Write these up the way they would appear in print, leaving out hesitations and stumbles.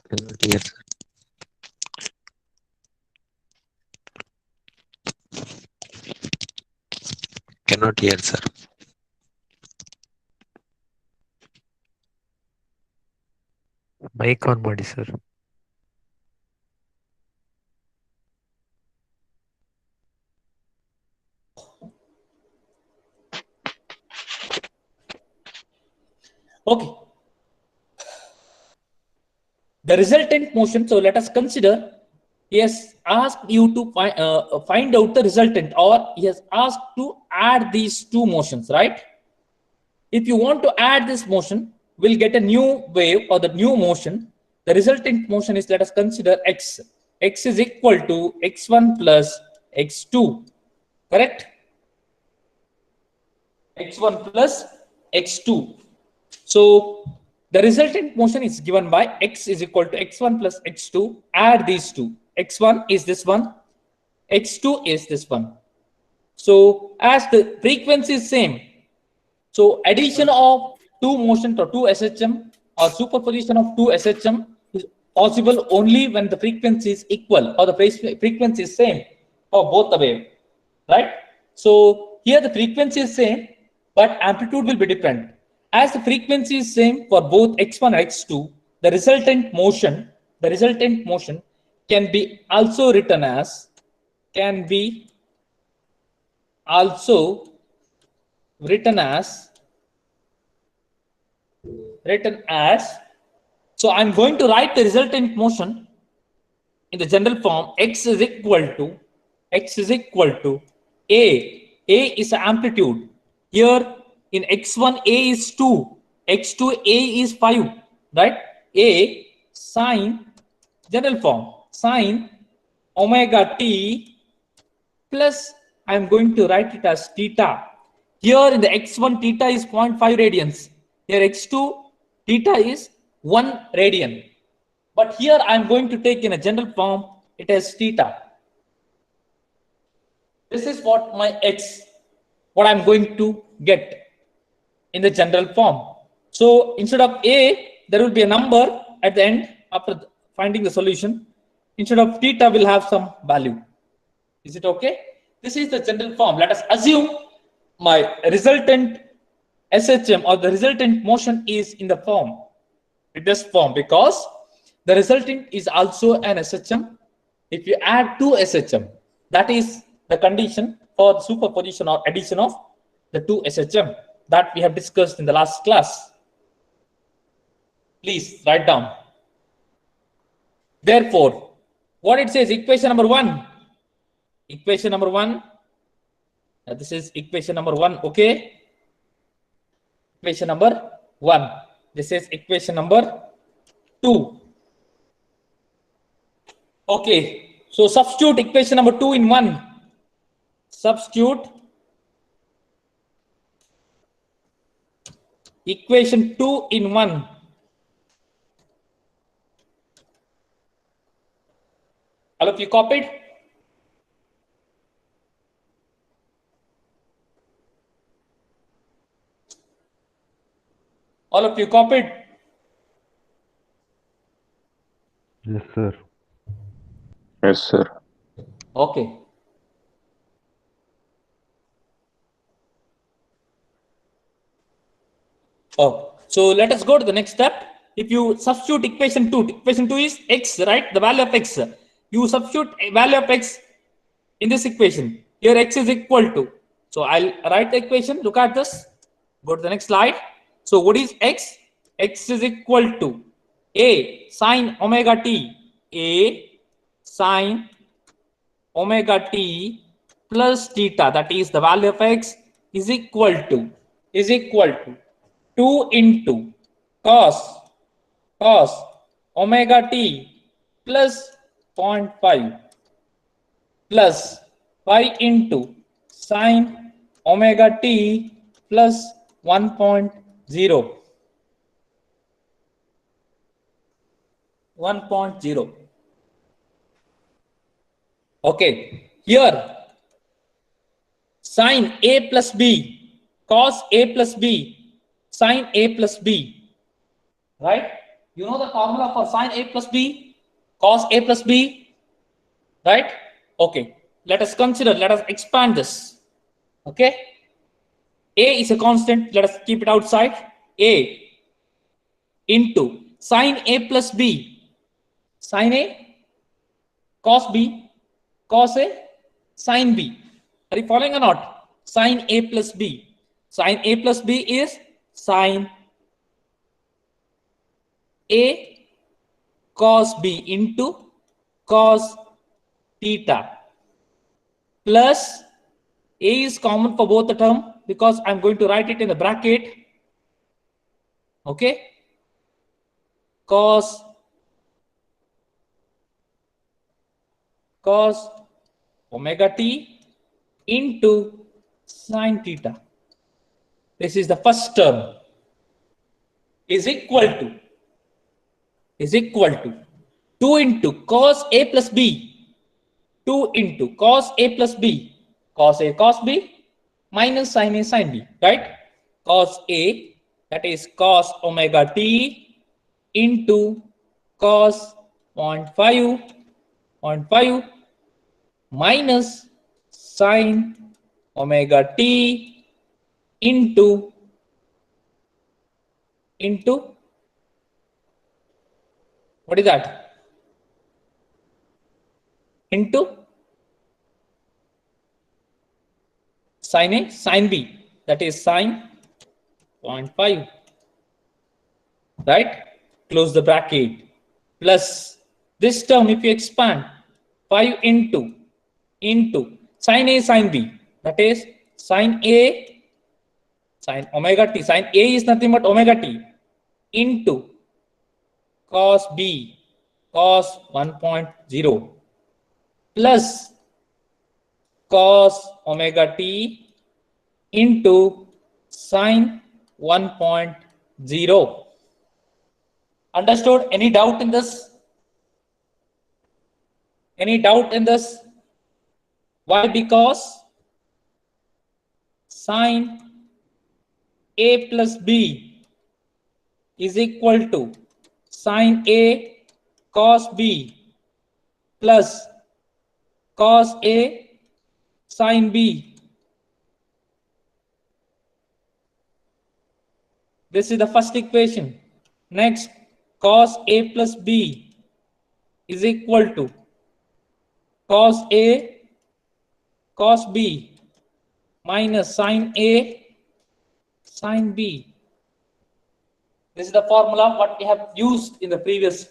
Cannot hear, sir. Cannot hear, sir. Mic on ಮಾಡಿ sir. Okay. The resultant motion, so let us consider he has asked you to find out the resultant, or he has asked to add these two motions, right? If you want to add this motion, we'll get a new wave or the new motion. The resultant motion is, let us consider x. X is equal to x1 plus x2, correct? X1 plus x2. So the resultant motion is given by x is equal to x1 plus x2. Add these two. X1 is this one, x2 is this one. So as the frequency is same, so addition of two motions or two SHM or superposition of two SHM is possible only when the frequency is equal or the frequency is same for both the wave, right? So here the frequency is same, but amplitude will be different. As the frequency is same for both x1 and x2, the resultant motion can be also written as written as so I'm going to write the resultant motion in the general form. X is equal to a is amplitude. Here in x1 a is 2, x2 a is 5, right? A sine, general form, sine omega t plus, I'm going to write it as theta. Here in the x1 theta is 0.5 radians. Here x2 theta is 1 radian. But here I'm going to take in a general form, it as theta. This is what my x, what I'm going to get in the general form. So instead of a, there will be a number at the end after finding the solution. Instead of theta, we'll have some value. Is it okay? This is the general form. Let us assume my resultant SHM or the resultant motion is in the form, in this form, because the resultant is also an SHM. If you add two SHM, that is the condition for superposition or addition of the two SHM that we have discussed in the last class. Please write down. Therefore, what it says, equation number one. Equation number one. This is equation number one, okay? Equation number one. This is equation number two. Okay, so substitute equation number two in one. Substitute equation 2 in 1. All of you copied? All of you copied? Yes, sir. Yes, sir. Okay. Oh, so let us go to the next step. If you substitute equation 2 is x, right? The value of x. You substitute a value of x in this equation. Here x is equal to. So I'll write the equation. Look at this. Go to the next slide. So what is x? X is equal to a sine omega t. A sine omega t plus theta, that is the value of x is equal to 2 into cos omega t plus 0.5 plus 5 into sine omega t plus 1.0. 1.0. Okay, here sine a plus b, cos a plus b, sine a plus b, right? You know the formula for sine A plus B, cos A plus B, right? Okay, let us consider, let us expand this. Okay, A is a constant, let us keep it outside. A into sine A plus B, sine A, cos B, cos A, sine B. Are you following or not? Sine A plus B. Sine A plus B is sine A cos B into cos theta plus A is common for both the term because I'm going to write it in the bracket. Okay, cos omega t into sine theta. This is the first term is equal to 2 into cos A plus B, 2 into cos A plus B, cos A cos B minus sine A sine B, right? Cos A, that is cos omega t into cos 0.5 minus sine omega t into what is that? Into sine A sine B, that is sine 0.5, right? Close the bracket. Plus this term, if you expand, 5 into sine A sine B, that is sine A sine omega t. Sine A is nothing but omega t into cos B cos 1.0 plus cos omega t into sine 1.0. Understood? Any doubt in this? Any doubt in this? Why? Because sine A plus B is equal to sine A cos B plus cos A sine B. This is the first equation. Next, cos A plus B is equal to cos A cos B minus sine A sine B. This is the formula what we have used in the previous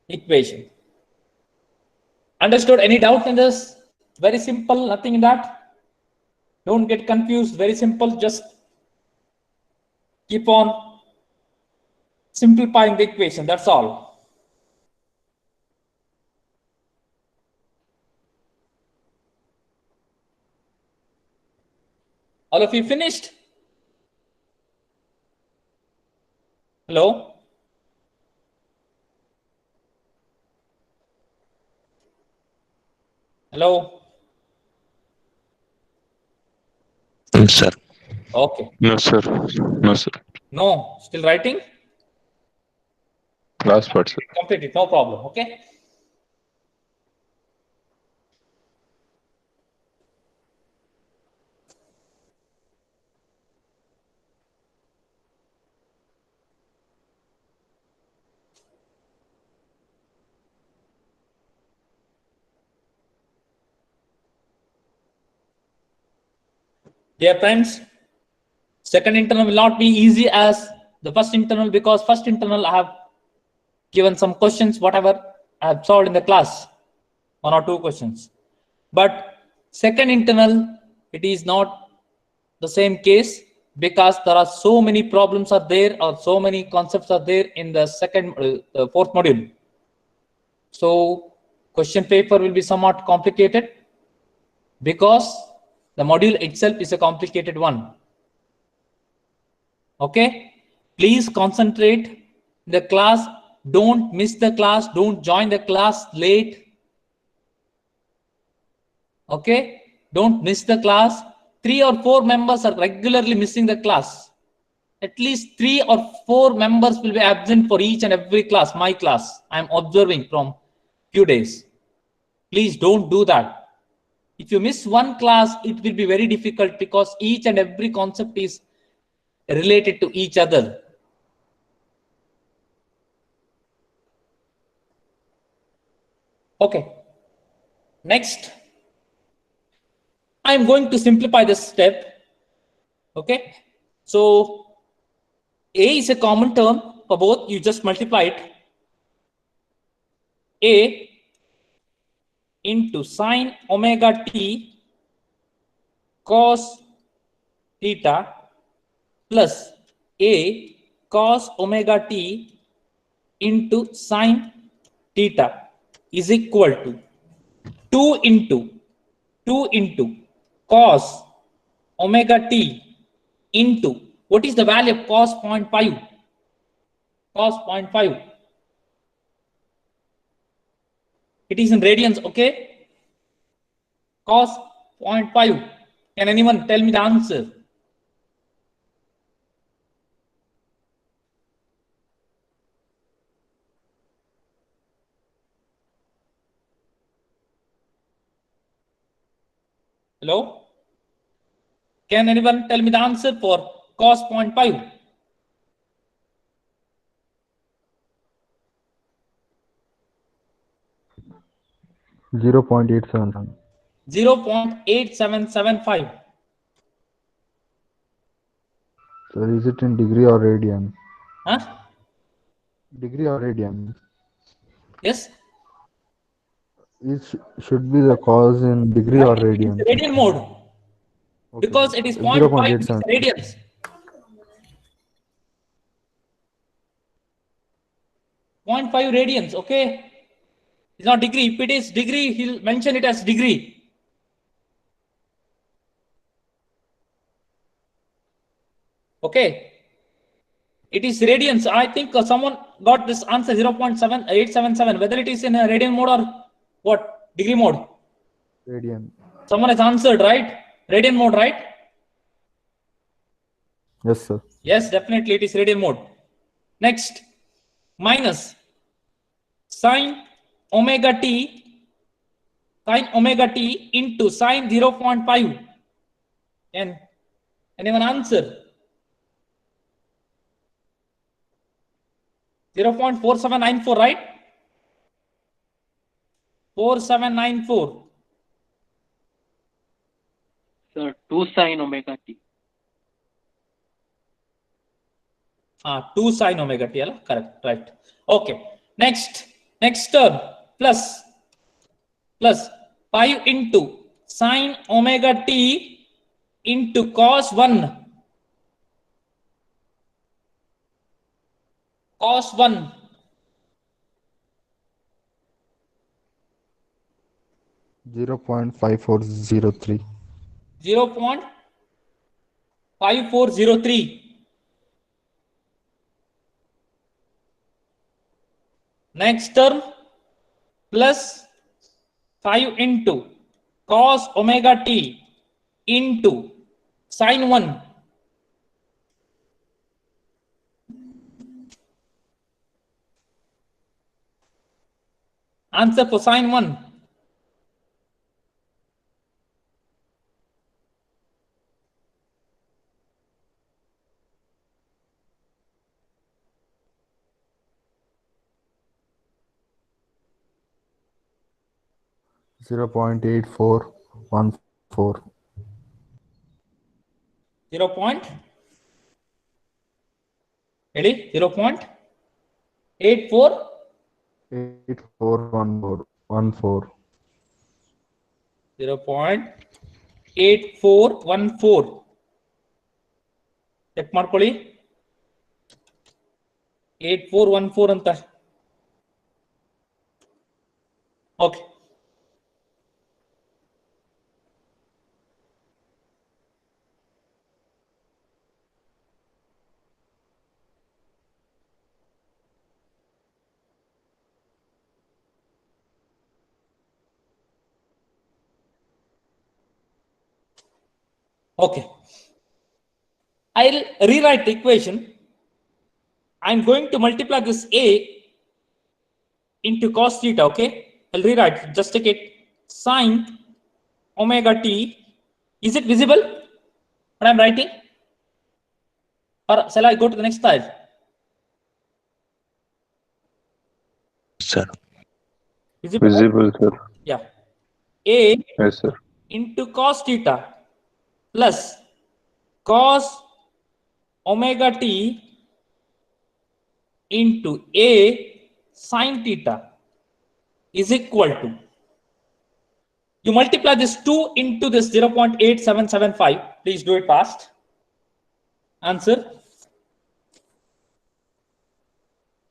equation. Understood? Any doubt in this? Very simple, nothing in that. Don't get confused. Very simple. Just keep on simplifying the equation. That's all. All of you finished? Hello? Hello? Yes, sir. Okay. No, sir. No, sir. No, still writing? Last part, sir. Complete it, no problem. Okay. Dear friends, second internal will not be easy as the first internal because first internal I have given some questions, whatever I have solved in the class, 1 or 2 questions. But second internal, it is not the same case because there are so many problems are there or so many concepts are there in the fourth module. So question paper will be somewhat complicated because the module itself is a complicated one. Okay, please concentrate the class. Don't miss the class. Don't join the class late. Okay, don't miss the class. 3 or 4 members are regularly missing the class. at least 3 or 4 members will be absent for each and every class. My class, I'm observing from few days. Please don't do that. If you miss one class, it will be very difficult because each and every concept is related to each other. Okay. Next, I'm going to simplify this step. Okay. So A is a common term for both. You just multiply it. A into sine omega t cos theta plus A cos omega t into sine theta is equal to 2 into cos omega t into, what is the value of cos 0.5? Cos 0.5. It is in radians, okay? Cos 0.5. Can anyone tell me the answer? Hello? Can anyone tell me the answer for cos 0.5? 0.877. 0.8775. So is it in degree or radian? Huh? Degree or radian? Yes? Should be the cause in degree or Right? It is radian. radian mode Okay. because it is 0.5 is 0.87. radians. 0.5 radians, okay? It's not degree. If it is degree, he'll mention it as degree. Okay. It is radians. I think someone got this answer 0.7877. Whether it is in a radian mode or what? Degree mode. Radian. Someone has answered, right? Radian mode, right? Yes, sir. Yes, definitely it is radian mode. Next, minus sine omega t into sine 0.5. Can anyone answer? 0.4794, right? 4794. Sir, 2 sine omega t. 2 sine omega t, correct, right? Okay. Next term plus 5 into sine omega t into cos 1. Cos 1. 0.5403. 0.5403. Next term plus 5 into cos omega t into sine 1. Answer for sine 1. 0.8414. 0. Ready? 0.84. 8414. 0.8414. Check ಮಾಡ್ಕೊಳ್ಳಿ 8414 ಅಂತ. Okay. Okay. I'll rewrite the equation. I'm going to multiply this A into cos theta, okay? I'll rewrite, just take it, sine omega t. Is it visible what I'm writing? Or shall I go to the next slide? Sir. Visible, right? Visible, sir. Yeah. A Yes, sir. into cos theta plus cos omega t into A sine theta is equal to, you multiply this 2 into this 0.8775. Please do it fast. Answer.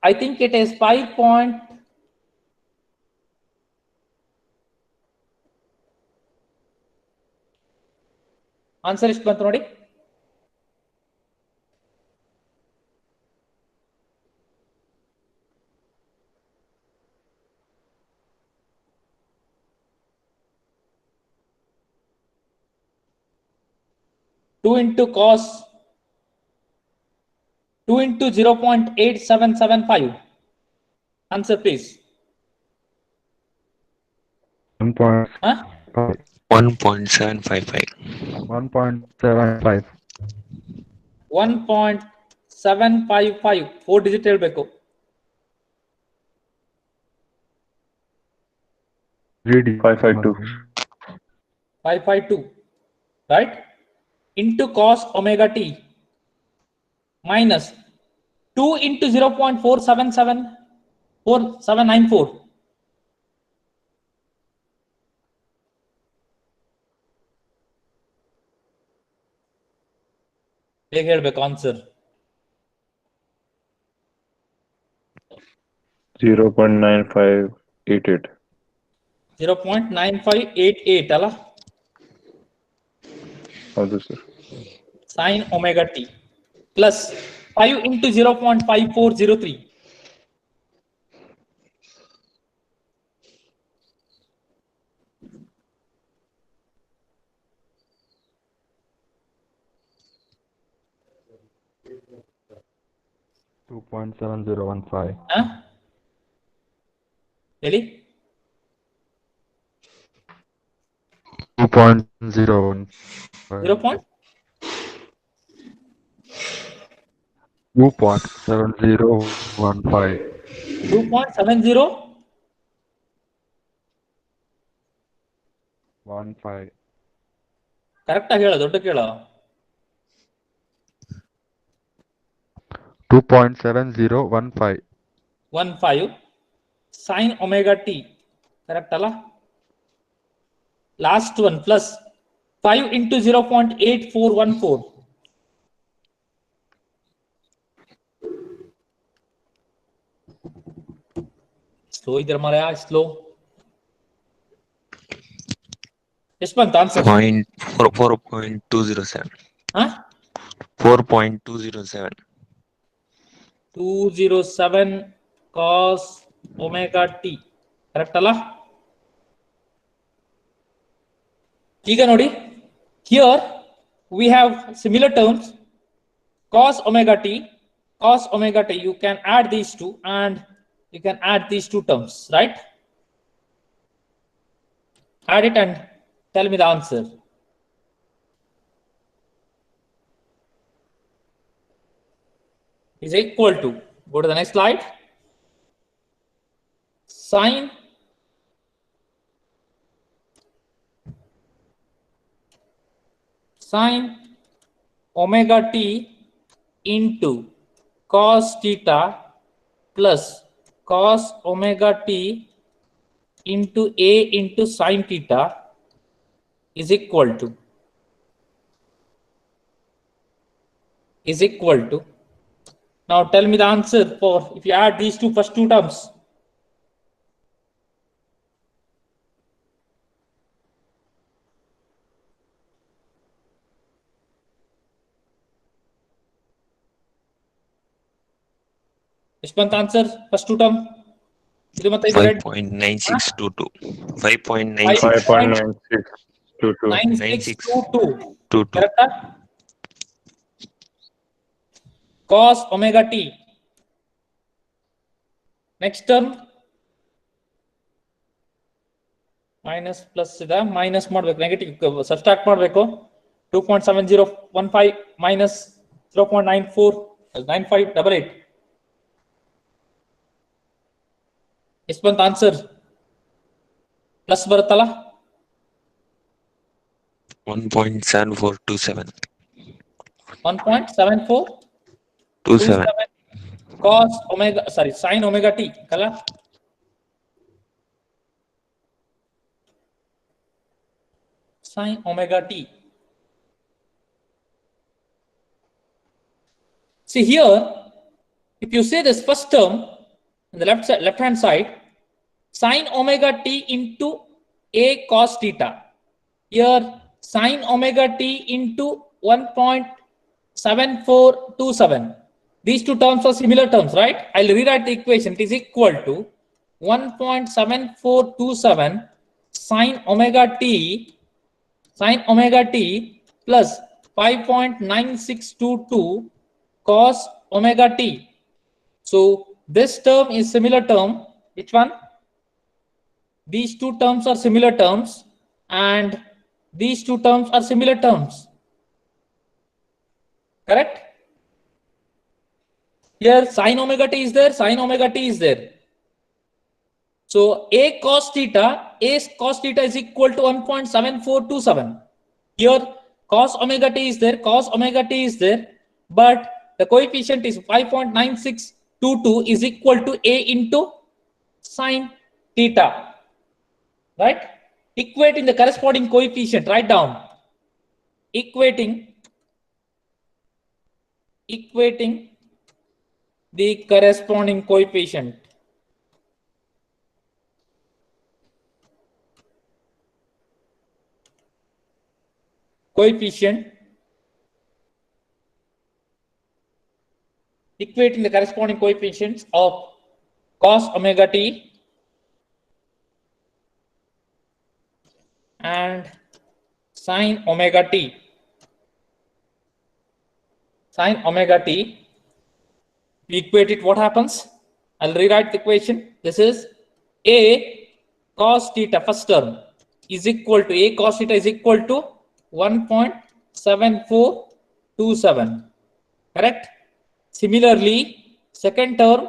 I think it is 5 point. Answer is ಬಂತು ನೋಡಿ. Two into cos 2 into 0.8775. Answer, please. 1.5. Huh? 1.755. 1.75. 1.755. 4 digit ಹೇಳ್ಬೇಕು. 552. 552, right? Into cos omega t minus 2 into 0.4774. ಹೇಗೆ ಹೇಳ್ಬೇಕು answer? 0.9588. 0.9588 ಅಲ್ಲ? ಹೌದು sir. Sin omega t plus 5 into 0.5403. $2.7015. ಹೇಳಿ. 2.015. 0. 2.7015. 2.70. 15. Correct ಆಗಿ ಹೇಳೋ, ದೊಡ್ಡ ಕೇಳೋ. 2.7015. 15 sin omega t. ಕರೆಕ್ಟ್ ಅಲ್ಲ? Last one plus 5 into 0.8414. Slow ಇದ್ರ ಮರ, ಸ್ಲೋ. ಎಷ್ಟು ಬಂತ answer? 4.207. 4.207. 207 cos omega t. Correct ಅಲ್ಲ? ಈಗ ನೋಡಿ, here we have similar terms, cos omega t, you can add these two and you can add these two terms, right? Add it and tell me the answer. Is equal to, go to the next slide, sin omega t into cos theta plus cos omega t into A into sin theta is equal to, now tell me the answer for, if you add these two first two terms. ಎಷ್ಟು ಬಂತ answer first to term? ಇದು ಮತ್ತೆ ಇದು red 5.9622. 5.9622. ಕರೆಕ್ಟಾ? cos omega t. Next term minus plus ida minus ಮಾಡಬೇಕು negative subtract ಮಾಡಬೇಕು 2.7015 minus 0.949588 ಎಷ್ಟು ಬಂತ ಆನ್ಸರ್ ಪ್ಲಸ್ ಬರುತ್ತಲ್ಲ 1.7427. 1.7427 cos omega sin omega t ಕಲ sin omega t. See here, if you say this first term in the left hand side, sin omega t into a cos theta. Here sin omega t into 1.7427. These two terms are similar terms, right? I'll rewrite the equation. It is equal to 1.7427 sin omega t plus 5.9622 cos omega t. So this term is similar term. Which one? These two terms are similar terms, and these two terms are similar terms. Correct? Here sin omega t is there, sin omega t is there. So a cos theta is equal to 1.7427. Here cos omega t is there, but the coefficient is 5.9622 is equal to a into sin theta. Right? Equating the corresponding coefficient, write down. Equating the corresponding coefficient. Equating the corresponding coefficients of cos omega t and sin omega t. Sin omega t, we equate it, what happens? I'll rewrite the equation. This is a cos theta, first term, is equal to a cos theta is equal to 1.7427. Correct? Similarly, second term,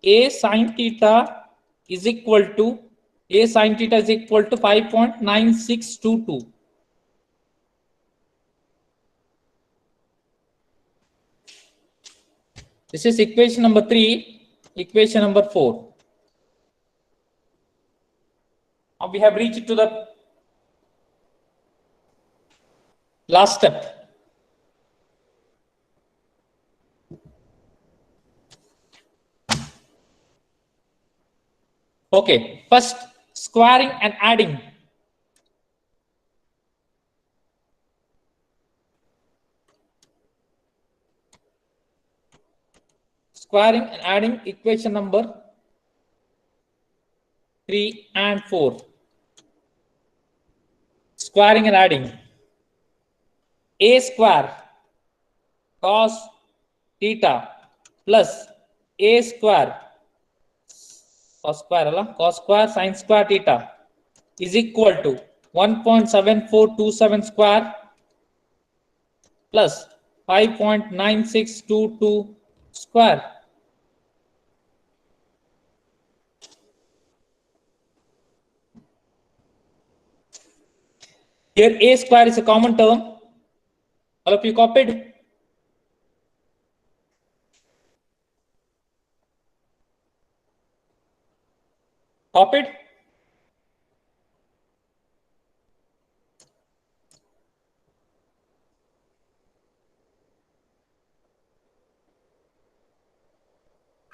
a sin theta is equal to 5.9622. This is equation number 3, equation number 4. Now we have reached to the last step. Okay, first squaring and adding. Squaring and adding equation number 3 and 4. Squaring and adding. A square cos theta plus a square cos square sin square theta is equal to 1.7427 square plus 5.9622 square. Here a square is a common term. All of you copied? Copied?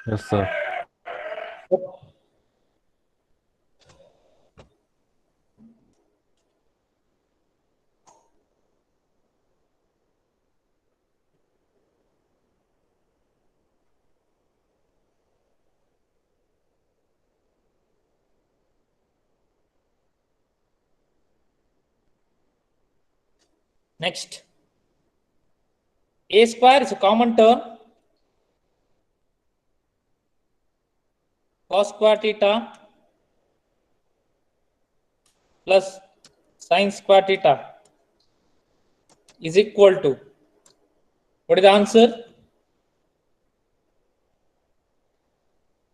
Yes, sir. Next, a square is a common term. cos square theta plus sin square theta is equal to, what is the answer?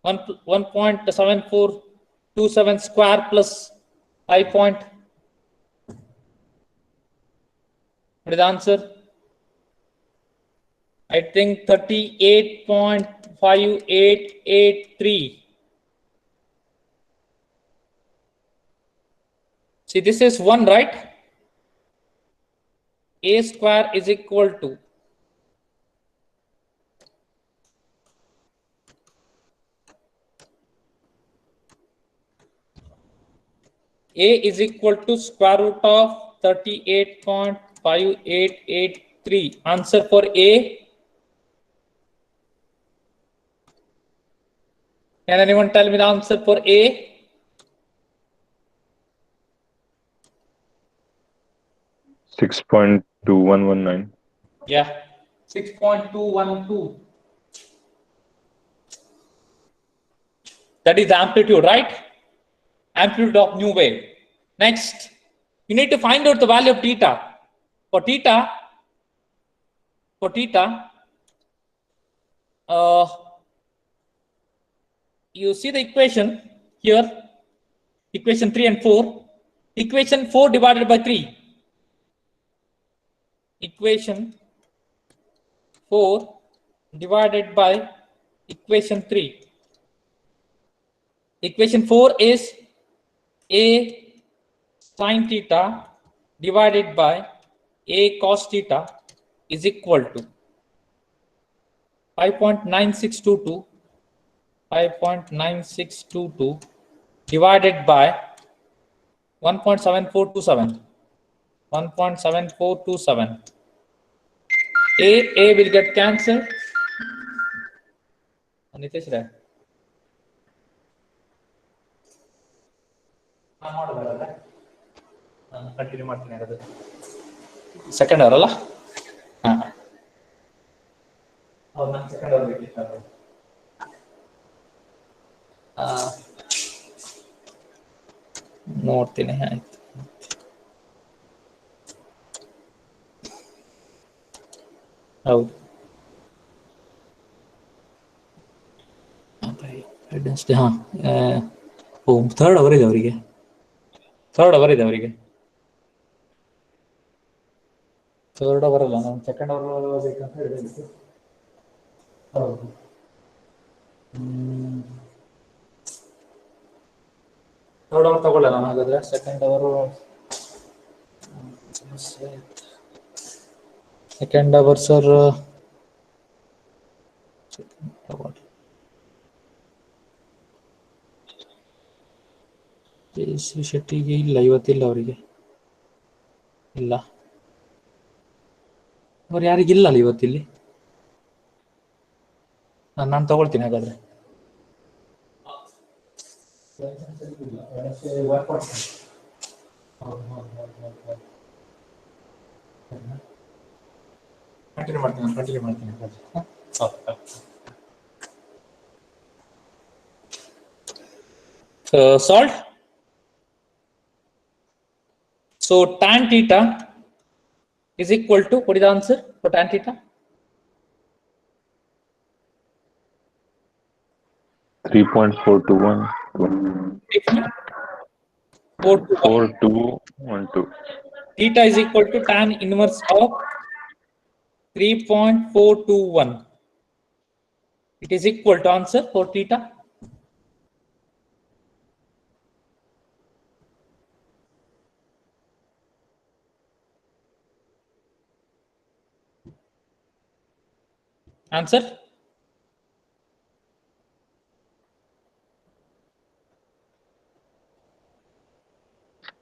1.7427 square plus 5 point. What is the answer? I think 38.5883. See, this is 1, right? A square is equal to A is equal to square root of 38.5883. Answer for A. Can anyone tell me the answer for A? $6.2119. Yeah, 6.212. That is the amplitude, right? Amplitude of new wave. Next, you need to find out the value of theta. For theta, you see the equation here, equation 3 and 4. Equation 4 divided by 3. Equation 4 divided by equation 3. Equation 4 is A sin theta divided by A cos theta is equal to 5.9622 divided by 1.7427. 1.7427. A will get cancelled. Nitish, right? Continue ಮಾಡ್ತೀನಿ ಅದು second hour ಅಲ್ಲ ನಾನು second hour ಬೇಕಿತ್ತು ನೋಡ್ತೀನಿ ಆಯ್ತು ಹೌದು ಹಾಂ ಓ third hour ಇದೆ ಅವರಿಗೆ ಥರ್ಡ್ ಅವರ್ ಅಲ್ಲ ನಾನು ಸೆಕೆಂಡ್ ಅವರ್ ಬೇಕಂತ ಹೇಳಿದ್ದು ಹೌದು ಥರ್ಡ್ ಅವರ್ ತಗೊಳ್ಳಲ್ಲ ನಾನು ಹಾಗಾದ್ರೆ ಸೆಕೆಂಡ್ ಅವರ್ ಸರ್ ಶ್ರೀ ಶೆಟ್ಟಿಗೆ ಇಲ್ಲ ಇವತ್ತಿಲ್ಲ ಅವರಿಗೆ ಇಲ್ಲ ಅವ್ರು ಯಾರಿಗಿಲ್ಲ ಅಲ್ಲ ಇವತ್ತಿಲ್ಲಿ ನಾನು ತಗೊಳ್ತೀನಿ ಹಾಗಾದ್ರೆ ಕಂಟಿನ್ಯೂ ಮಾಡ್ತೀನಿ solved. So tan theta is equal to, what is the answer for tan theta? 3.421. 4212. Theta is equal to tan inverse of 3.421. It is equal to answer for theta. Answer?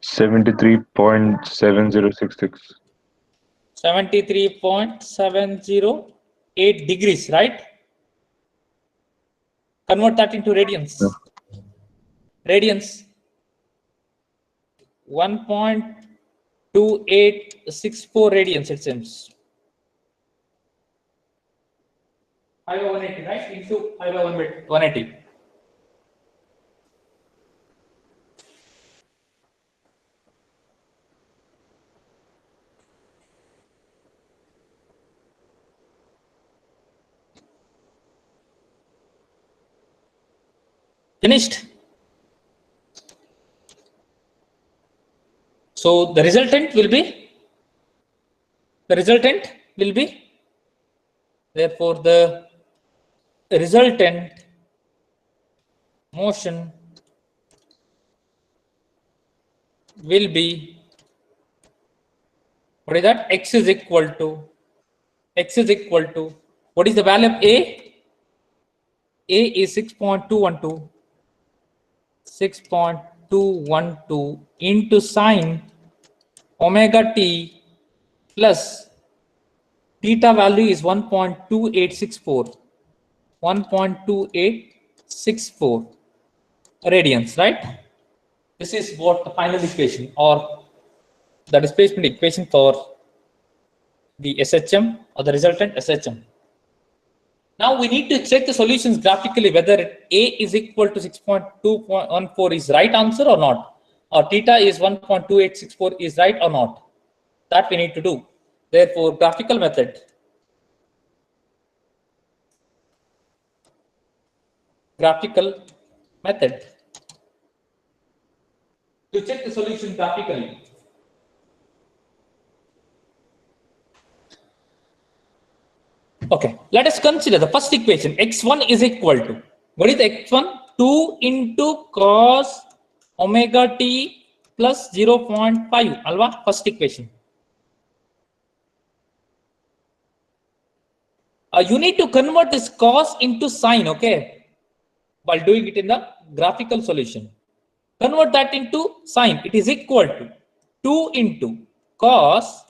$73.7066. 73.708 degrees, right? Convert that into radians. Radians 1.2864 radians, it seems. 5/180, right? Into 5/180. Finished? So the resultant will be, therefore the resultant motion will be, what is that? X is equal to, what is the value of A? A is 6.212 into sine omega t plus theta value is 1.2864 radians, right? This is what the final equation, or the displacement equation for the SHM or the resultant SHM. Now we need to check the solutions graphically whether A is equal to 6.214 is right answer or not, or theta is 1.2864 is right or not. That we need to do. Therefore, graphical method. To check the solution graphically. Okay, let us consider the first equation. X1 is equal to, what is the X1? 2 into cos omega t plus 0.5, alva, first equation. You need to convert this cos into sine, okay, while doing it in the graphical solution. Convert that into sine. It is equal to 2 into cos,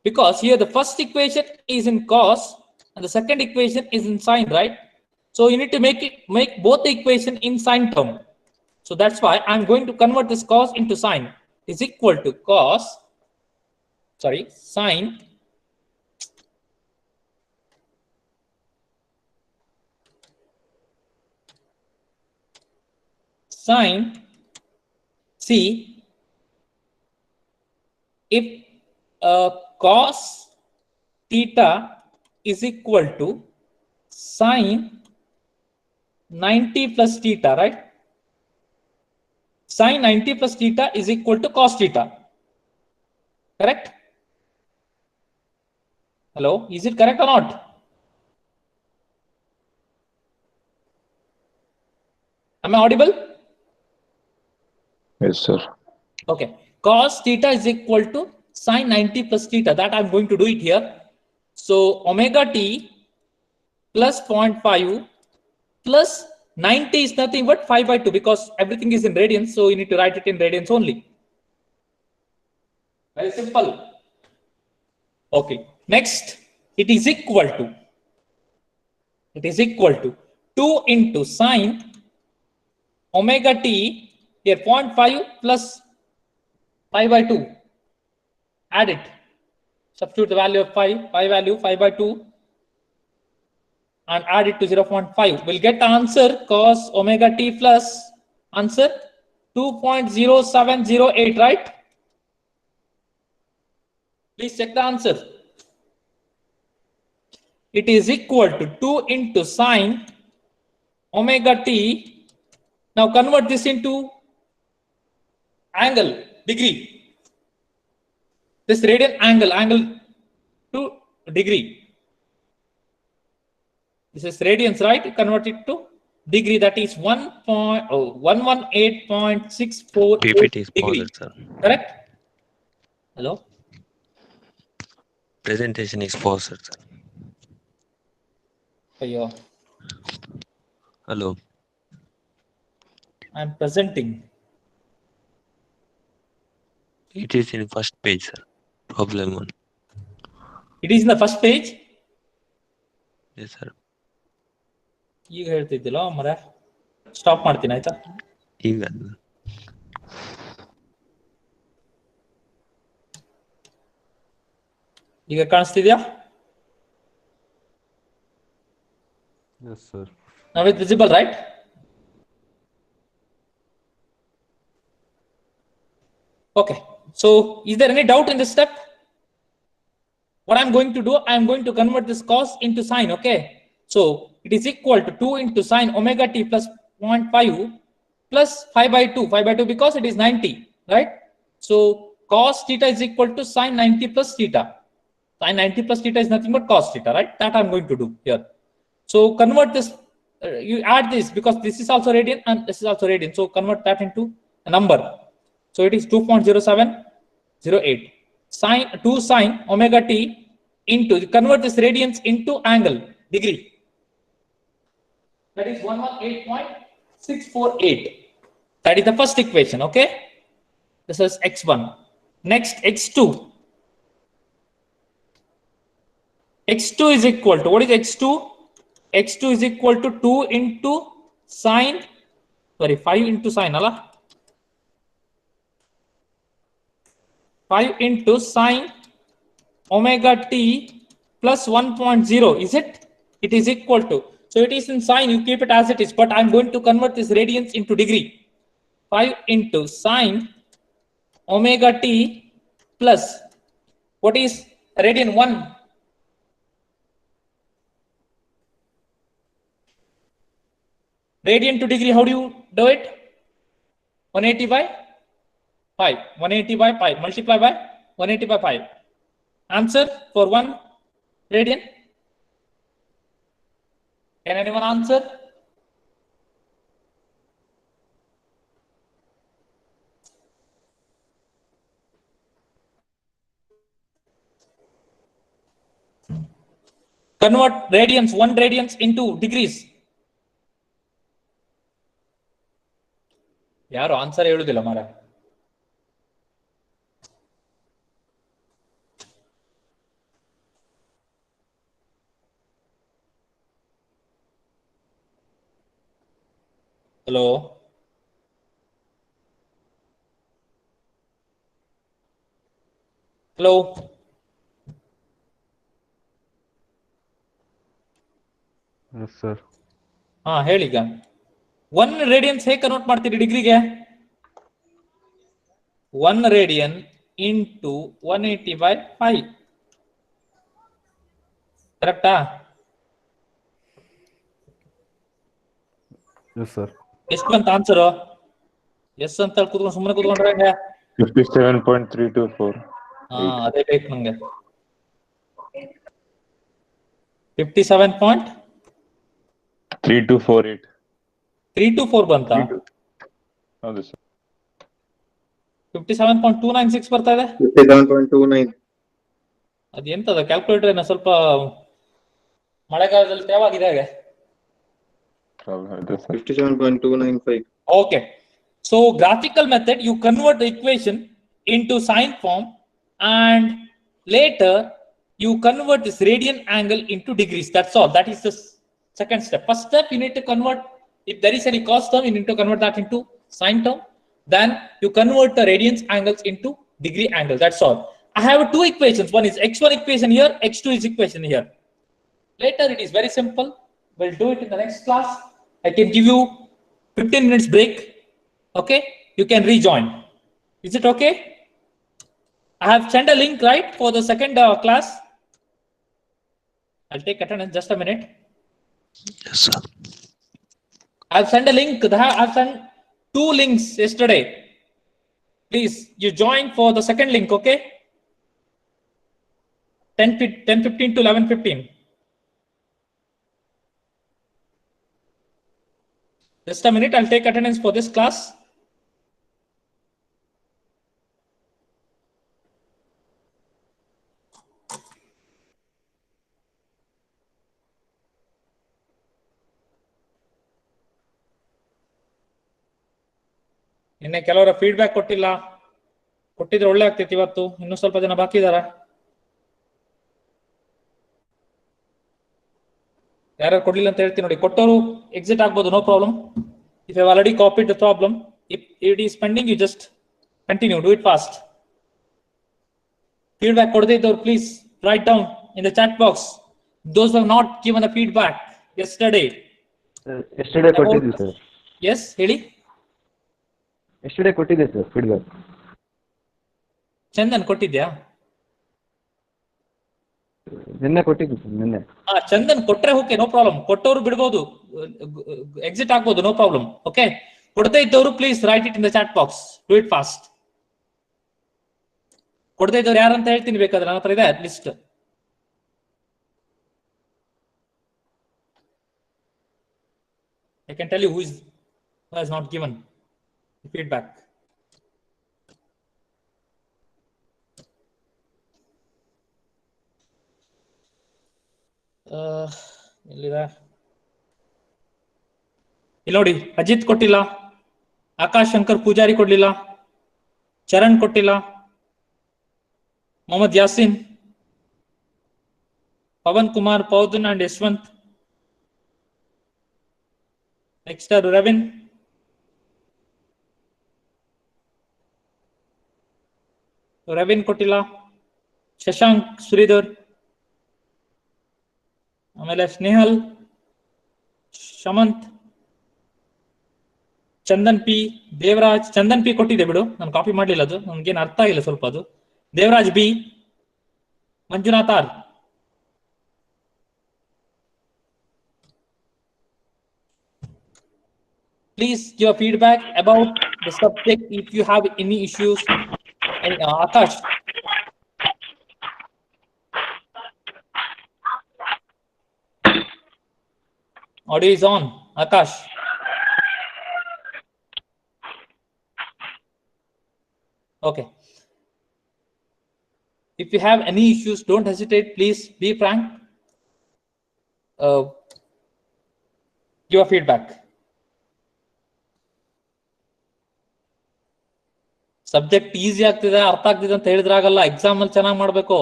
because here the first equation is in cos and the second equation is in sine, right? So you need to make both the equation in sine term. So that's why I'm going to convert this cos into sine. Is equal to sine see, if cos theta is equal to sine 90 plus theta, right? Sine 90 plus theta is equal to cos theta. Correct? Hello, is it correct or not? Am I audible? Yes, sir. Okay. Cos theta is equal to sine 90 plus theta. That I'm going to do it here. So omega t plus 0.5 plus 90 is nothing but 5/2, because everything is in radians. So you need to write it in radians only. Very simple. Okay. Next, it is equal to 2 into sine omega t, here 0.5 plus 5/2. Add it. Substitute the value of 5 value 5/2 and add it to 0.5. We'll get the answer cos omega t plus answer 2.0708, right? Please check the answer. It is equal to 2 into sine omega t. Now convert this into angle, degree. This radian angle to degree. This is radians, right? Convert it to degree, that is 118.64 PPT is degree. paused, sir. Correct? Hello? Presentation is paused, sir. Ayyo. Hello. I'm presenting. It is in first page, sir. Problem 1. It is in the first page. Yes, sir. ಈಗ ಹೇಳ್ತಿದ್ದಿಲ್ಲ ಮರ stop ಮಾಡ್ತೀನಿ ಆಯ್ತಾ ಈಗ ಈಗ ಕಾಣಿಸ್ತಿದ್ಯಾ Yes, sir. Now it's visible, right? Okay, so is there any doubt in this step? What I'm going to do, I'm going to convert this cos into sine, okay? So it is equal to 2 into sine omega t plus 0.5 plus 5 by 2. 5 by 2 because it is 90, right? So cos theta is equal to sin 90 plus theta. Sin 90 plus theta is nothing but cos theta, right? That I'm going to do here. So convert this, you add this because this is also radian and this is also radian. So convert that into a number. So it is 2.0708. Sin 2 sin omega t into, convert this radians into angle, degree. That is 118.648. That is the first equation, okay? This is x1. Next, x2. x2 is equal to, what is x2? x2 is equal to 2 into sine, 5 into sine, Allah. 5 into sine omega t plus 1.0, is it? It is equal to, so it is in sine, you keep it as it is, but I'm going to convert this radians into degree. 5 into sine omega t plus, what is radian 1? Radian to degree, how do you do it? 180 by 5. 180 by 5. Multiply by 180 by 5. Answer for 1 radian? Can anyone answer? Convert radians, 1 radians into degrees. ಯಾರು answer ಹೇಳುದಿಲ್ಲ ಮಾರ. Hello. Hello. Yes, sir. ಹಾ ಹೇಳಿ ಈಗ. 1 radiance ಹೇಗೆ convert ಮಾಡ್ತೀರಿ ಡಿಗ್ರಿಗೆ? 1 radian into 180 by 5. ಕರೆಕ್ಟಾ? Yes, sir. ಎಷ್ಟು ಅಂತ ಆನ್ಸರ್? ಎಸ್ ಅಂತ ಕೂತ್ಕೊಂಡು ಸುಮ್ಮನೆ ಕೂತ್ಕೊಂಡ್ರೆ ಹೆಂಗೆ? 57.324. ಹಾ ಅದೇ ಬೇಕು ನಂಗೆ. 57.3248. 324 ಬಂತಾ? ಹೌದು ಸರ್. 57.296 ಬರ್ತಾ ಇದೆ. 57.29. ಅದೆಂತದ ಕ್ಯಾಲ್ಕುಲೇಟರ್ ಏನೋ ಸ್ವಲ್ಪ ಮಳೆಗಾಲದಲ್ಲಿ ತೇವಾಗಿದೆ ಹಾಗೆ. 57.295. Okay. So graphical method, you convert the equation into sine form and later you convert this radian angle into degrees. That's all. That is the second step. First step, you need to convert, if there is any cos term, you need to convert that into sine term. Then you convert the radians angles into degree angle. That's all. I have 2 equations. One is x1 equation here, x2 is equation here. Later it is very simple. We'll do it in the next class. I can give you 15 minutes break. Okay, you can rejoin. Is it okay? I have sent a link, right, for the second class. I'll take attendance just a minute. Yes, sir. I've sent a link. I've sent 2 links yesterday. Please, you join for the second link, okay? 10:15 to 11:15. Just a minute, I'll take attendance for this class. ನಿನ್ನೆ ಕೆಲವರ feedback ಕೊಟ್ಟಿಲ್ಲ, ಕೊಟ್ಟಿದ್ರೆ ಒಳ್ಳೆ ಆಗ್ತೈತಿ. ಇವತ್ತು ಇನ್ನೂ ಸ್ವಲ್ಪ ಜನ ಬಾಕಿ ಇದಾರ. ಯಾರು ಕೊಡ್ಲಿಲ್ಲ ಅಂತ ಹೇಳ್ತೀನಿ ನೋಡಿ. ಕೊಟ್ಟವರು ಎಕ್ಸಿಟ್ ಆಗ್ಬೋದು, no problem. If you already copied the problem, if it is pending, you just continue, do it fast. Feedback ಕೊಡದೇ ಇದ್ದವ್ರು please write down in the chat box. Those have not given a feedback yesterday. Yesterday ಕೊಟ್ಟಿದ್ವಿ sir. Yes ಹೇಳಿ. Yesterday ಕೊಟ್ಟಿದ್ದೆ sir feedback. Chandan ಕೊಟ್ಟಿದ್ಯಾ? ನಿನ್ನೆ ಕೊಟ್ಟಿದ್ವಿ sir, ನಿನ್ನೆ. ಚಂದನ್ ಕೊಟ್ರೆ ಓಕೆ, ನೋ ಪ್ರಾಬ್ಲಮ್. ಕೊಟ್ಟವರು ಬಿಡ್ಬೋದು, ಎಕ್ಸಿಟ್ ಆಗ್ಬೋದು, ನೋ ಪ್ರಾಬ್ಲಮ್. ಓಕೆ, ಕೊಡದೇ ಇದ್ದವರು please write it in the chat box. Do it fast. ಕೊಡದೇ ಇದ್ದವ್ರು ಯಾರಂತ ಹೇಳ್ತೀನಿ ಬೇಕಾದ್ರೆ, ನನ್ನ ಹತ್ರ ಇದೆ list. I can tell you who has not given feedback. ಎಲ್ಲಿದೆ? ಇಲ್ಲಿ ನೋಡಿ, ಅಜಿತ್ ಕೊಟ್ಟಿಲ್ಲ, ಆಕಾಶ್ ಶಂಕರ್ ಪೂಜಾರಿ ಕೊಡ್ಲಿಲ್ಲ, ಚರಣ್ ಕೊಟ್ಟಿಲ್ಲ, ಮೊಹಮ್ಮದ್ ಯಾಸಿನ್, ಪವನ್ ಕುಮಾರ್, ಪೌದನ್ ಅಂಡ್ ಯಶವಂತ್. ನೆಕ್ಸ್ಟ್ ರವಿನ್, ರವಿನ್ ಕೊಟ್ಟಿಲ್ಲ, ಶಶಾಂಕ್, ಶ್ರೀಧರ್, ಆಮೇಲೆ ಸ್ನೇಹಲ್, ಶಮಂತ್, ಚಂದನ್ ಪಿ, ದೇವರಾಜ್. ಚಂದನ್ ಪಿ ಕೊಟ್ಟಿದೆ ಬಿಡು, ನಾನು ಕಾಪಿ ಮಾಡ್ಲಿಲ್ಲ, ಅದು ನನ್ಗೇನು ಅರ್ಥ ಆಗಿಲ್ಲ ಸ್ವಲ್ಪ ಅದು. Devaraj B, Manjunath R. Please give a feedback about the subject if you have any issues. And Akash. Audio is on. Akash. Okay. If you have any issues, don't hesitate. Please be frank. Give a feedback. Subject easy ಆಗ್ತಿದೆ, ಅರ್ಥ ಆಗ್ತಿದೆ ಅಂತ ಹೇಳಿದ್ರಾಗಲ್ಲ. Exam ಅಲ್ಲಿ ಚೆನ್ನಾಗಿ ಮಾಡ್ಬೇಕು.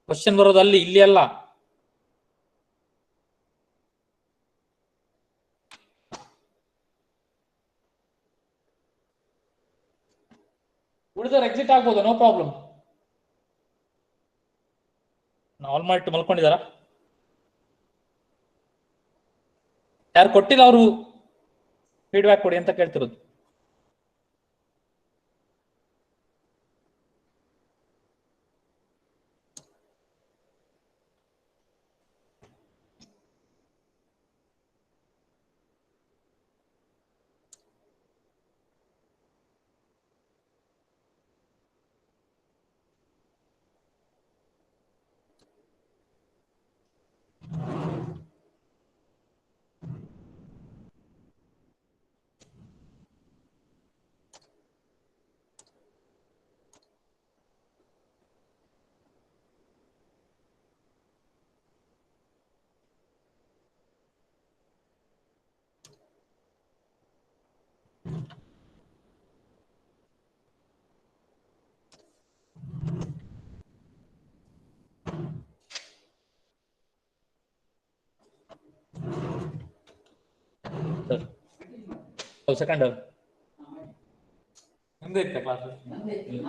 Question ಬರೋದು ಅಲ್ಲಿ, ಇಲ್ಲಿ ಅಲ್ಲ. ಉಳಿದವ್ರು ಎಕ್ಸಿಟ್ ಆಗ್ಬೋದು, ನೋ ಪ್ರಾಬ್ಲಮ್. ಆಲ್ ಮಾಡಿಟ್ಟು ಮಲ್ಕೊಂಡಿದಾರ? ಯಾರು ಕೊಟ್ಟಿಲ್ಲ ಅವರು ಫೀಡ್ಬ್ಯಾಕ್ ಕೊಡಿ ಅಂತ ಕೇಳ್ತಿರೋದು. ಸೆಕೆಂಡ್ ಮುಂದೆ ಇತ್ತ ಕ್ಲಾಸ್ ಹೇಳಿದ್ದು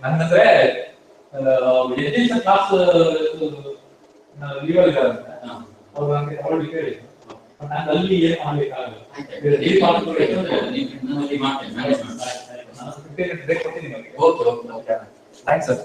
ನನ್ನಂದ್ರೆ ಕ್ಲಾಸ್ ಲೀವಲ್ ಇದ್ದಾರೆ ಅವ್ರು ನನಗೆ ಅವಳಿಗೆ ಹೇಳಿ ನಾನು ಅಲ್ಲಿ ಏನು ಮಾಡಬೇಕಾಗಲ್ಲ. ಬ್ರೇಕ್ ಕೊಡ್ತೀನಿ ನಿಮಗೆ. Thanks sir.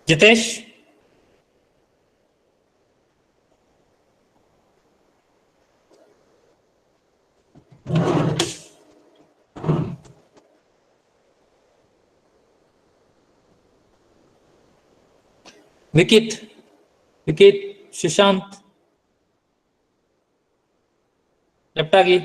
Jitesh, Vikith, Sushant left ಆಗಿ,